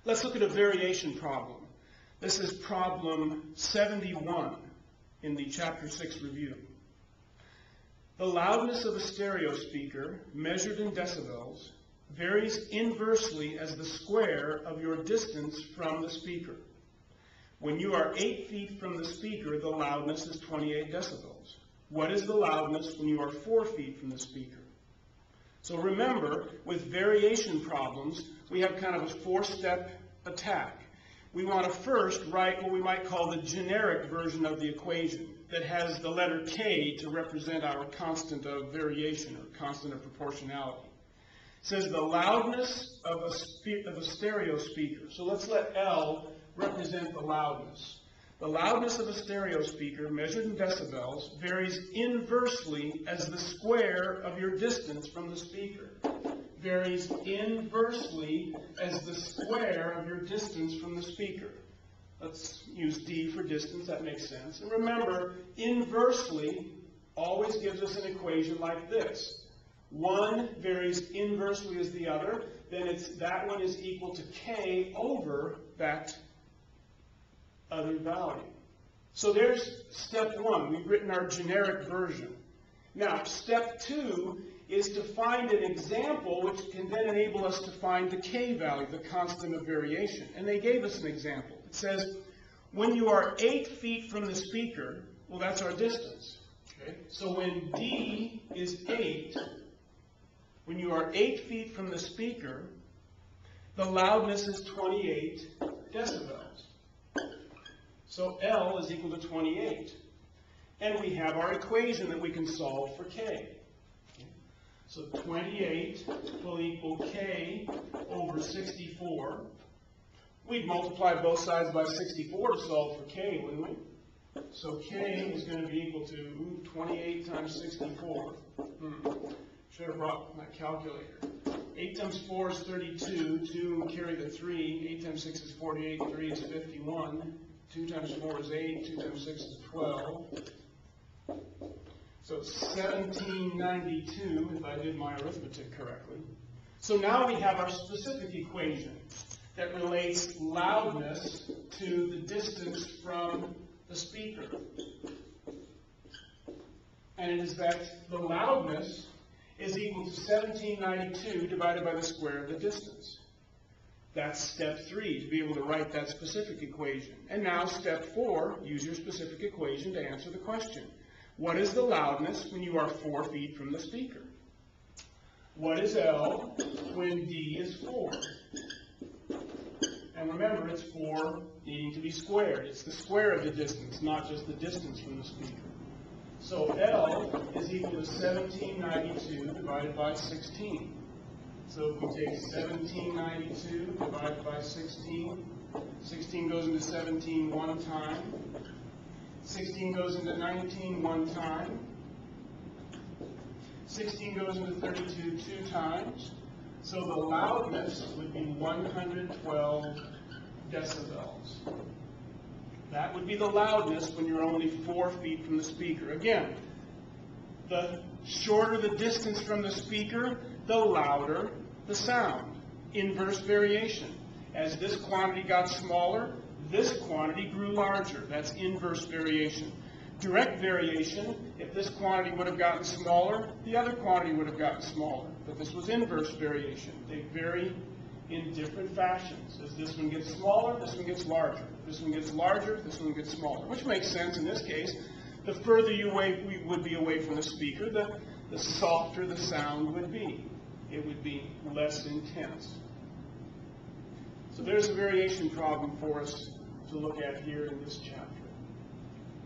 Let's look at a variation problem. This is problem 71 in the Chapter 6 review. The loudness of a stereo speaker, measured in decibels, varies inversely as the square of your distance from the speaker. When you are 8 feet from the speaker, the loudness is 28 decibels. What is the loudness when you are 4 feet from the speaker? So remember, with variation problems, we have kind of a 4-step attack. We want to first write what we might call the generic version of the equation that has the letter K to represent our constant of variation or constant of proportionality. It says the loudness of a stereo speaker. So let's let L represent the loudness. The loudness of a stereo speaker, measured in decibels, varies inversely as the square of your distance from the speaker. Varies inversely as the square of your distance from the speaker. Let's use D for distance, that makes sense. And remember, inversely always gives us an equation like this. One varies inversely as the other, then that one is equal to K over that other value. So there's step 1. We've written our generic version. Now, step 2 is to find an example which can then enable us to find the K value, the constant of variation. And they gave us an example. It says, when you are 8 feet from the speaker, well, that's our distance. Okay? So when D is 8, when you are 8 feet from the speaker, the loudness is 28 decibels. So L is equal to 28. And we have our equation that we can solve for K. So 28 will equal K over 64. We'd multiply both sides by 64 to solve for K, wouldn't we? So K is going to be equal to 28 times 64. Should have brought my calculator. 8 times 4 is 32. 2 carry the 3. 8 times 6 is 48. 3 is 51. 2 times 4 is 8. 2 times 6 is 12. So 1792, if I did my arithmetic correctly. So now we have our specific equation that relates loudness to the distance from the speaker. And it is that the loudness is equal to 1792 divided by the square of the distance. That's step 3, to be able to write that specific equation. And now step 4, use your specific equation to answer the question. What is the loudness when you are 4 feet from the speaker? What is L when D is 4? And remember, it's 4 needing to be squared. It's the square of the distance, not just the distance from the speaker. So L is equal to 1792 divided by 16. So if we take 1792 divided by 16, 16 goes into 17 one time. 16 goes into 19 one time. 16 goes into 32 2 times. So the loudness would be 112 decibels. That would be the loudness when you're only 4 feet from the speaker. Again, the shorter the distance from the speaker, the louder the sound. Inverse variation. As this quantity got smaller, this quantity grew larger. That's inverse variation. Direct variation, if this quantity would have gotten smaller, the other quantity would have gotten smaller. But this was inverse variation. They vary in different fashions. As this one gets smaller, this one gets larger. This one gets larger, this one gets smaller. Which makes sense in this case. The further we would be away from the speaker, the softer the sound would be. It would be less intense. So there's a variation problem for us to look at here in this chapter.